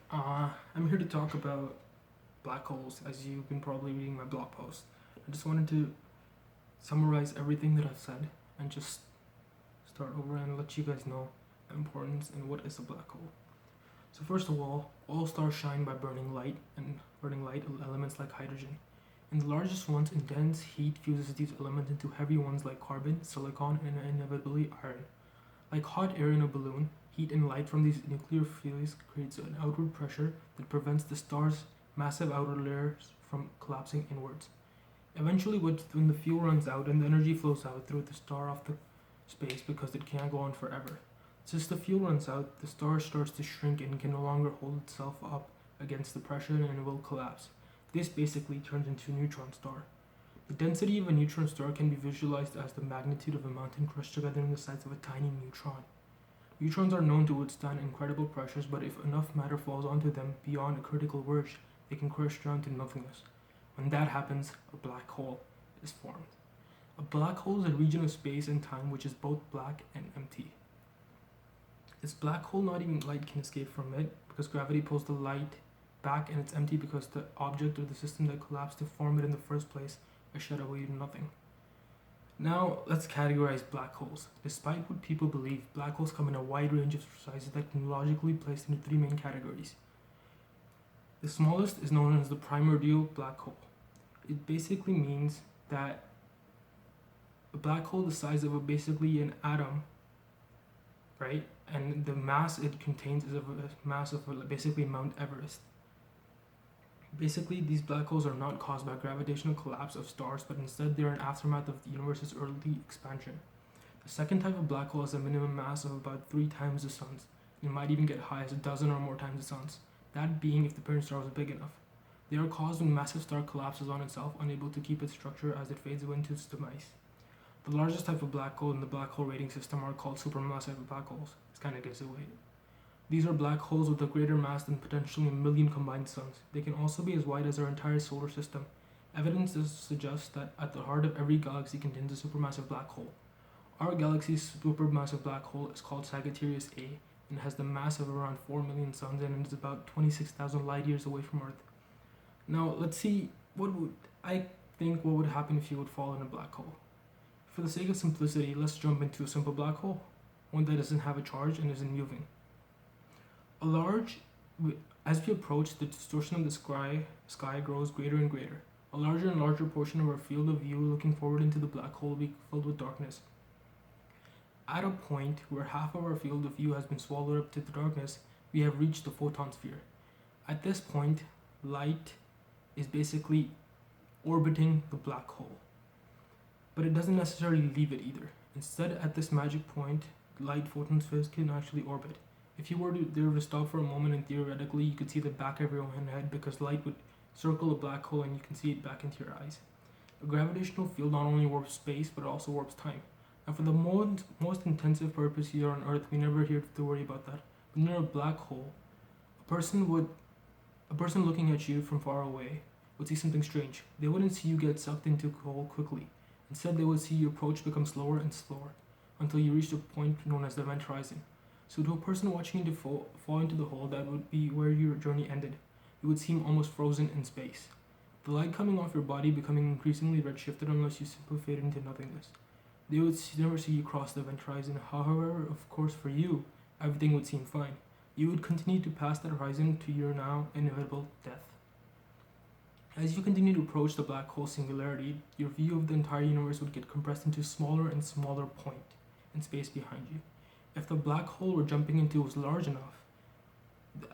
I'm here to talk about black holes, as you've been probably reading my blog post. I just wanted to summarize everything that I've said and just start over and let you guys know the importance and what is a black hole. So first of all stars shine by burning light, and burning light elements like hydrogen. And the largest ones, intense heat fuses these elements into heavy ones like carbon, silicon, and inevitably iron. Like hot air in a balloon, heat and light from these nuclear fuels creates an outward pressure that prevents the star's massive outer layers from collapsing inwards. Eventually, when the fuel runs out and the energy flows out through the star off the space because it can't go on forever. Since the fuel runs out, the star starts to shrink and can no longer hold itself up against the pressure and will collapse. This basically turns into a neutron star. The density of a neutron star can be visualized as the magnitude of a mountain crushed together in the size of a tiny neutron. Neutrons are known to withstand incredible pressures, but if enough matter falls onto them beyond a critical verge, they can crush down to nothingness. When that happens, a black hole is formed. A black hole is a region of space and time which is both black and empty. This black hole, not even light can escape from it because gravity pulls the light back, and it's empty because the object or the system that collapsed to form it in the first place is shed away to nothing. Now, let's categorize black holes. Despite what people believe, black holes come in a wide range of sizes that can logically be placed into three main categories. The smallest is known as the primordial black hole. It basically means that a black hole the size of basically an atom, right? And the mass it contains is of a mass of basically Mount Everest. Basically, these black holes are not caused by gravitational collapse of stars, but instead they are an aftermath of the universe's early expansion. The second type of black hole has a minimum mass of about 3 times the sun's, and it might even get high as a dozen or more times the sun's, that being if the parent star was big enough. They are caused when a massive star collapses on itself, unable to keep its structure as it fades away into its demise. The largest type of black hole in the black hole rating system are called supermassive black holes. This kind of gives it away. These are black holes with a greater mass than potentially a million combined suns. They can also be as wide as our entire solar system. Evidence suggests that at the heart of every galaxy contains a supermassive black hole. Our galaxy's supermassive black hole is called Sagittarius A and has the mass of around 4 million suns, and it is about 26,000 light years away from Earth. Now, let's see what would happen if you would fall in a black hole. For the sake of simplicity, let's jump into a simple black hole, one that doesn't have a charge and isn't moving. As we approach, the distortion of the sky grows greater and greater. A larger and larger portion of our field of view looking forward into the black hole will be filled with darkness. At a point where half of our field of view has been swallowed up to the darkness, we have reached the photon sphere. At this point, light is basically orbiting the black hole. But it doesn't necessarily leave it either. Instead, at this magic point, light photon spheres can actually orbit. If you were to stop for a moment, and theoretically you could see the back of your own head because light would circle a black hole and you can see it back into your eyes. A gravitational field not only warps space but also warps time. And for the most intensive purpose here on Earth, we never have to worry about that. But near a black hole, a person looking at you from far away would see something strange. They wouldn't see you get sucked into a hole quickly. Instead, they would see your approach become slower and slower until you reach a point known as the event horizon. So to a person watching you fall into the hole, that would be where your journey ended. You would seem almost frozen in space. The light coming off your body becoming increasingly redshifted unless you simply fade into nothingness. They would never see you cross the event horizon. However, of course, for you, everything would seem fine. You would continue to pass that horizon to your now inevitable death. As you continue to approach the black hole singularity, your view of the entire universe would get compressed into a smaller and smaller point in space behind you. If the black hole we're jumping into was large enough,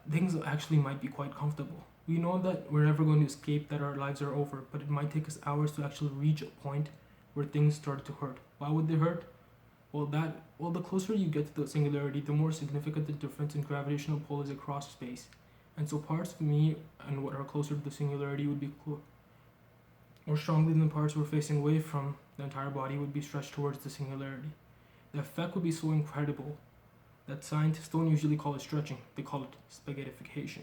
things actually might be quite comfortable. We know that we're never going to escape, that our lives are over, but it might take us hours to actually reach a point where things start to hurt. Why would they hurt? The closer you get to the singularity, the more significant the difference in gravitational pull is across space. And so parts of me and what are closer to the singularity would be more strongly than the parts we're facing away from the entire body would be stretched towards the singularity. The effect would be so incredible that scientists don't usually call it stretching, they call it spaghettification.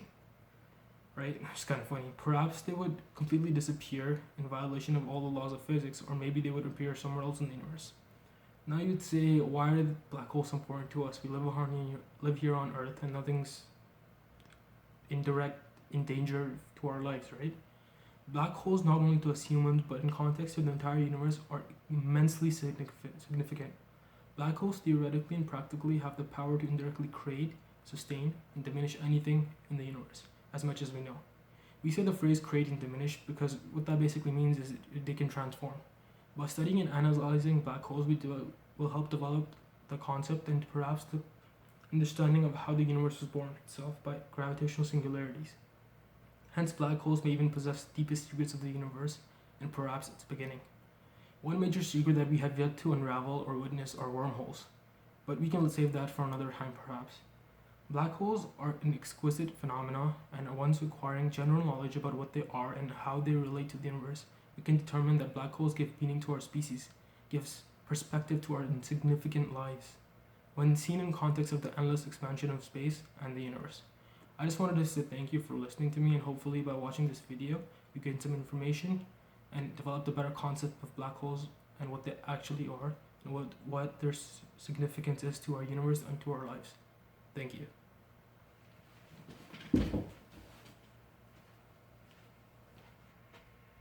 Right? It's kind of funny. Perhaps they would completely disappear in violation of all the laws of physics, or maybe they would appear somewhere else in the universe. Now you'd say, why are black holes so important to us? We live here on Earth and nothing's in danger to our lives, right? Black holes, not only to us humans, but in context of the entire universe, are immensely significant. Black holes theoretically and practically have the power to indirectly create, sustain, and diminish anything in the universe, as much as we know. We say the phrase create and diminish because what that basically means is they can transform. By studying and analyzing black holes, will help develop the concept and perhaps the understanding of how the universe was born itself by gravitational singularities. Hence, black holes may even possess the deepest secrets of the universe and perhaps its beginning. One major secret that we have yet to unravel or witness are wormholes, but we can save that for another time perhaps. Black holes are an exquisite phenomena and once acquiring general knowledge about what they are and how they relate to the universe, we can determine that black holes give meaning to our species, gives perspective to our insignificant lives, when seen in context of the endless expansion of space and the universe. I just wanted to say thank you for listening to me, and hopefully by watching this video you gain some information and developed a better concept of black holes and what they actually are and what their significance is to our universe and to our lives. Thank you.